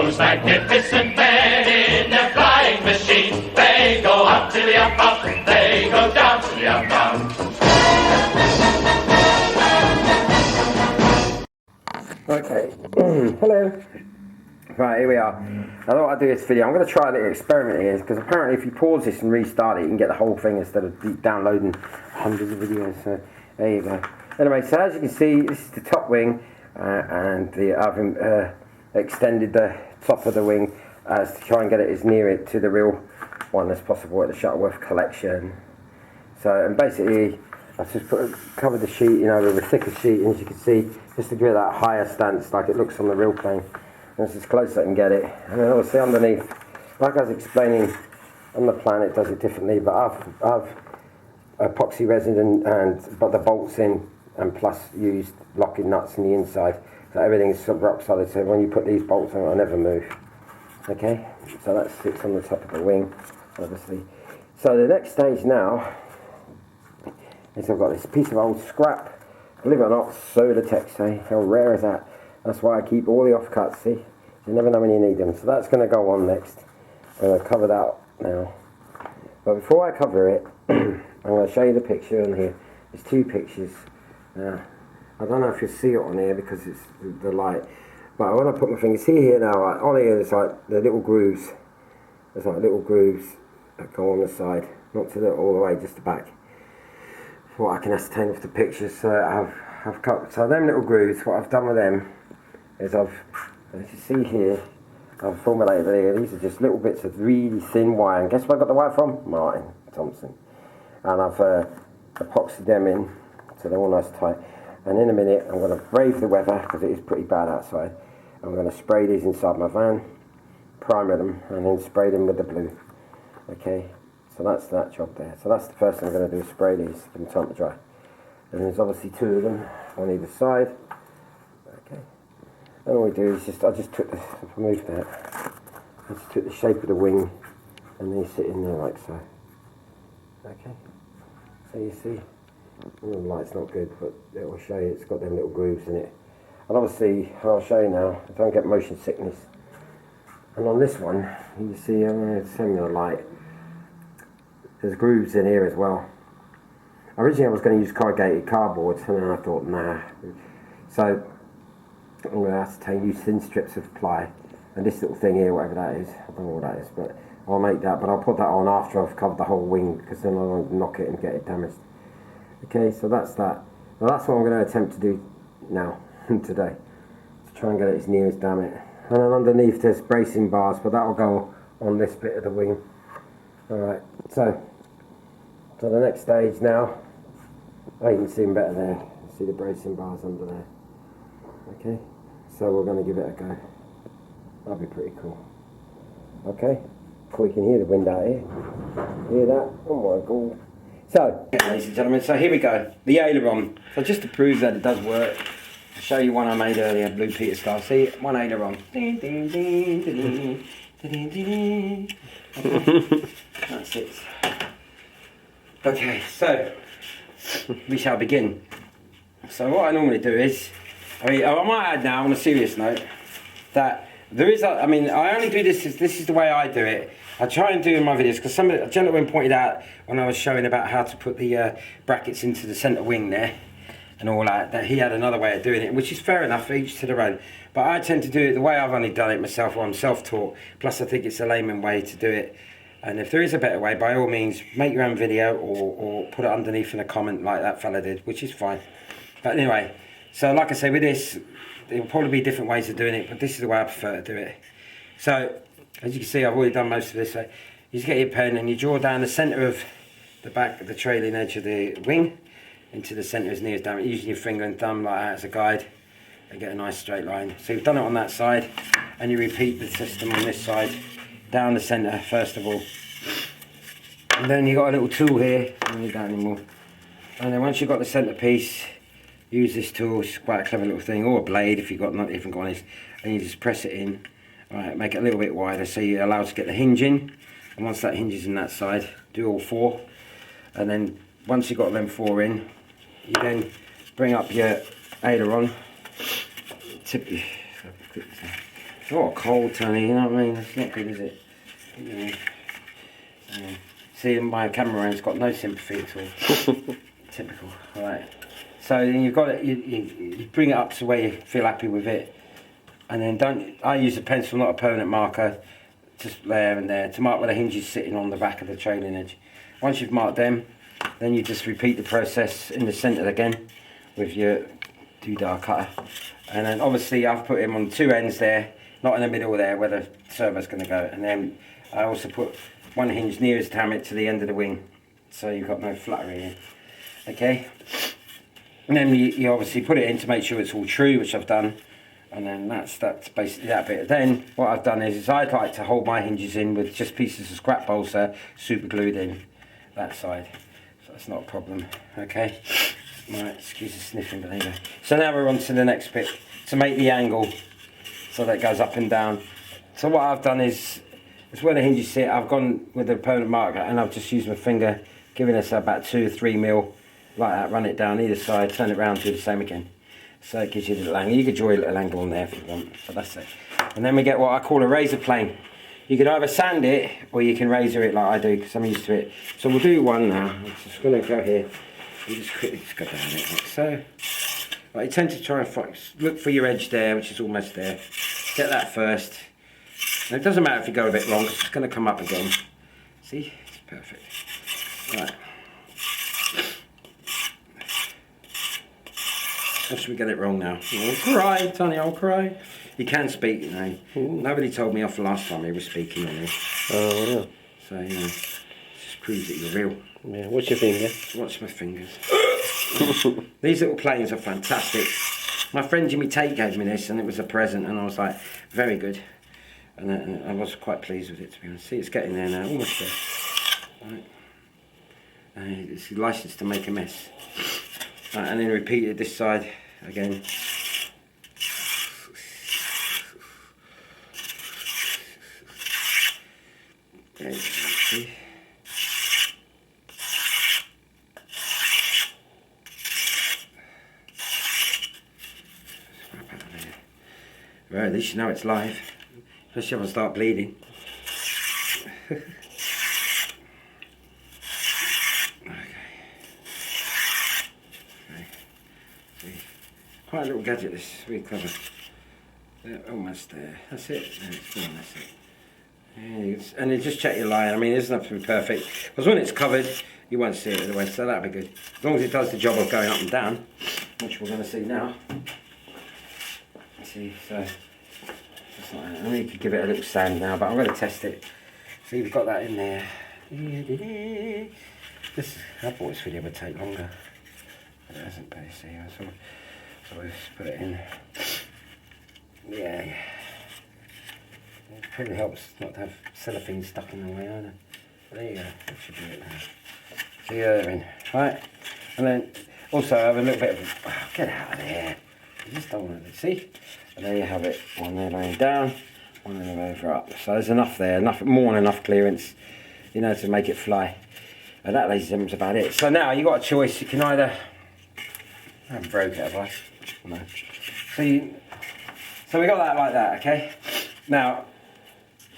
those magnificent men in their flying machines. They go up to the up, up, they go down to the up, down. Okay, hello. Right, here we are. I thought I'd do this video. I'm going to try a little experiment here, because apparently if you pause this and restart it, you can get the whole thing instead of downloading hundreds of videos. So there you go. Anyway, so as you can see, this is the top wing, and I've extended the top of the wing to try and get it as near it to the real one as possible at the Shuttleworth collection. So, and basically, I've just covered the sheet, you know, with a thicker sheet, and as you can see, just to give it that higher stance like it looks on the real plane. That's as close as I can get it. And then obviously underneath, like I was explaining on the plan, it does it differently, but I've epoxy resin and got the bolts in, and plus used locking nuts in the inside, so everything is rock solid, so when you put these bolts on, it'll never move. Okay, so that sits on the top of the wing, obviously. So the next stage now is I've got this piece of old scrap, believe it or not, Sodatex, eh? How rare is that? That's why I keep all the offcuts, see? You never know when you need them. So that's going to go on next. I'm going to cover that up now. But before I cover it, I'm going to show you the picture on here. There's two pictures. Now, I don't know if you'll see it on here because it's the light. But when I put my finger, see here now, like, on here there's like the little grooves. There's like little grooves that go on the side. Not to the all the way, just the back. What I can ascertain off the pictures. So I've cut, so them little grooves, what I've done with them is as you see here, I've formulated here, these are just little bits of really thin wire, and guess where I got the wire from? Martin Thompson. And I've epoxied them in, so they're all nice tight. And in a minute, I'm going to brave the weather, because it is pretty bad outside. I'm going to spray these inside my van, primer them, and then spray them with the blue. Okay, so that's that job there. So that's the first thing I'm going to do, is spray these, give them time to dry. And there's obviously two of them on either side. Okay. And all we do is I just took remove that. I just took the shape of the wing, and they sit in there like so. Okay. So you see, the light's not good, but it will show you it's got them little grooves in it. And obviously, I'll show you now, I don't get motion sickness. And on this one, you see, I'm going to send you the light. There's grooves in here as well. Originally I was going to use corrugated cardboard, and then I thought, nah. So I'm going to ascertain, use thin strips of ply, and this little thing here, whatever that is, I don't know what that is, but I'll make that, but I'll put that on after I've covered the whole wing, because then I won't knock it and get it damaged. Okay, so that's that. Now that's what I'm going to attempt to do now, today, to try and get it as near as damn it. And then underneath there's bracing bars, but that'll go on this bit of the wing. Alright, so the next stage now, oh, you can see them better there. You see the bracing bars under there. Okay, so we're going to give it a go. That'll be pretty cool. Okay, cool, you can hear the wind out here. Hear that? Oh my god. So, ladies and gentlemen, so here we go. The aileron. So just to prove that it does work, I'll show you one I made earlier, Blue Peter style. See, one aileron. Okay. That's it. Okay, so we shall begin. So what I normally do is, I might add now on a serious note that there is I only do this is the way I do it. I try and do in my videos, because a gentleman pointed out when I was showing about how to put the brackets into the centre wing there and all that he had another way of doing it, which is fair enough, each to their own. But I tend to do it the way I've only done it myself, or I'm self-taught, plus I think it's a layman way to do it. And if there is a better way, by all means, make your own video or put it underneath in a comment like that fella did, which is fine. But anyway, so like I say, with this, there will probably be different ways of doing it, but this is the way I prefer to do it. So, as you can see, I've already done most of this. So you just get your pen and you draw down the centre of the back, the trailing edge of the wing, into the centre as near as down. Using your finger and thumb like that as a guide, and get a nice straight line. So you've done it on that side, and you repeat the system on this side, down the centre first of all. And then you've got a little tool here, I don't need that anymore. And then once you've got the centre piece, use this tool, it's quite a clever little thing, or a blade if you've got not even got this, and you just press it in. Alright, make it a little bit wider so you're allowed to get the hinge in. And once that hinge is in that side, do all four. And then once you've got them four in, you then bring up your aileron, Oh, cold, Tony, you know what I mean? It's not good, is it? You know. See, my cameraman's got no sympathy at all. Typical. Right. So then you've got it. You bring it up to where you feel happy with it, and then don't. I use a pencil, not a permanent marker, just there and there to mark where the hinge is sitting on the back of the trailing edge. Once you've marked them, then you just repeat the process in the centre again with your doodah cutter, and then obviously I've put him on two ends there, not in the middle there where the servo's going to go, and then I also put one hinge nearest hammock to the end of the wing, so you've got no fluttery in. Okay, and then you obviously put it in to make sure it's all true, which I've done, and then that's basically that bit. Then what I've done is I'd like to hold my hinges in with just pieces of scrap balsa super glued in that side, so that's not a problem. Okay, right, excuse the sniffing, but there you go. So now we're on to the next bit to make the angle so that it goes up and down. So what I've done is where the hinges sit, I've gone with the permanent marker and I've just used my finger, giving us about 2 or 3 mil, like that, run it down either side, turn it around, do the same again. So it gives you a little angle. You could draw a little angle on there if you want, but that's it. And then we get what I call a razor plane. You can either sand it or you can razor it like I do, because I'm used to it. So we'll do one now. I'm just going to go here. You just quickly go down it like so. Right, you tend to try and look for your edge there, which is almost there. Get that first. And it doesn't matter if you go a bit wrong, it's going to come up again. See? It's perfect. Right. How should we get it wrong now? I'll cry, Tony, I'll cry. You can speak, you know. Nobody told me off the last time he was speaking on this. Oh, yeah. So, you know, just proves that you're real. Yeah, watch your finger. Watch my fingers. These little planes are fantastic. My friend Jimmy Tate gave me this and it was a present and I was like, very good. And I was quite pleased with it, to be honest. See, it's getting there now, almost there. Right. It's licensed to make a mess. Right, and then repeat it this side again. Okay, see. Right, at least you know it's live. Especially if I start bleeding. Okay. See. Quite a little gadget, this. Really clever. They're almost there. That's it. That's it. Yeah, and you just check your line. I mean, it doesn't have to be perfect. Because when it's covered, you won't see it otherwise, so that'll be good. As long as it does the job of going up and down, which we're going to see now. See, so... I mean, you could give it a little sand now, but I'm going to test it. See, we've got that in there. This, I thought this video would take longer, but it hasn't, basically. So we'll just put it in. Yeah. It probably helps not to have cellophane stuck in the way either. But there you go, that should be it now. So yeah, they're in. Right, and then also I have a little bit of, get out of there. You just don't want to see. And there you have it, one there laying down, one there over up. So there's enough there, more than enough clearance, you know, to make it fly. And that, ladies and gentlemen, is about it. So now you've got a choice. You can either, I haven't broke it, have I? No. So we got that like that, okay? Now,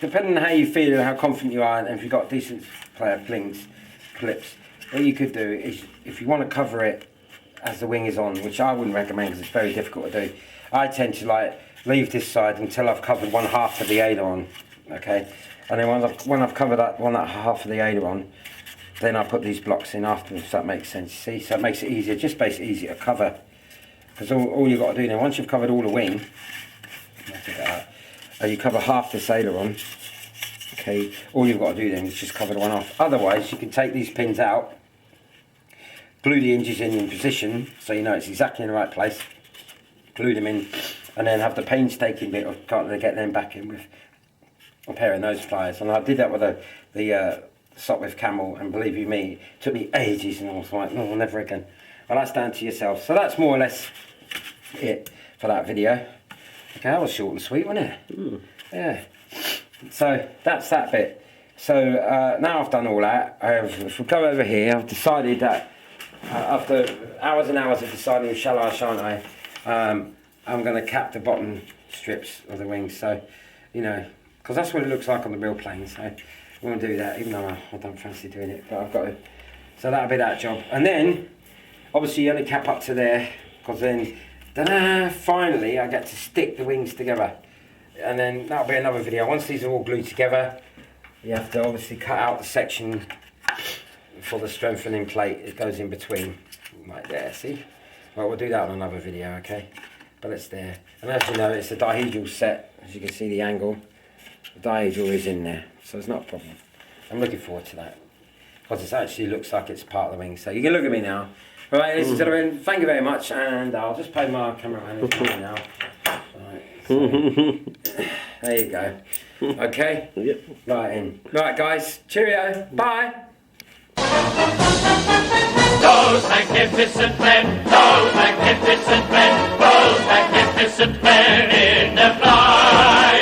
depending on how you feel and how confident you are, and if you've got decent clips, what you could do is, if you want to cover it as the wing is on, which I wouldn't recommend because it's very difficult to do, I tend to like leave this side until I've covered one half of the aileron, okay? And then when I've covered that half of the aileron, then I put these blocks in afterwards, if that makes sense, see? So it makes it easier, just basically easier to cover. Because all you've got to do now, once you've covered all the wing, you cover half this aileron, okay? All you've got to do then is just cover the one off. Otherwise, you can take these pins out, glue the hinges in position, so you know it's exactly in the right place, glue them in, and then have the painstaking bit of trying to get them back in with a pair of nose pliers. And I did that with the Sopwith Camel, and believe you me, it took me ages, and I was like, no, never again. Well, that's down to yourself. So that's more or less it for that video. Okay, that was short and sweet, wasn't it? Mm. Yeah. So that's that bit. So now I've done all that. If we go over here, I've decided that after hours and hours of deciding shall I, shan't I, I'm going to cap the bottom strips of the wings. So, you know, because that's what it looks like on the real plane. So I'm going to do that, even though I don't fancy doing it, but I've got to. So that'll be that job. And then, obviously, you only cap up to there, because then finally I get to stick the wings together. And then that'll be another video. Once these are all glued together, you have to obviously cut out the section for the strengthening plate. It goes in between, right there, see? Well, we'll do that on another video, okay? But it's there. And as you know, it's a dihedral set. As you can see the angle, the dihedral is in there, so it's not a problem. I'm looking forward to that, because it actually looks like it's part of the wing. So you can look at me now. Right, ladies and gentlemen, thank you very much, and I'll just play my cameraman now. Right, so, there you go. Okay? Yep. Right in. Right, guys. Cheerio. Bye. Those magnificent men, those magnificent men, those magnificent men in the fly.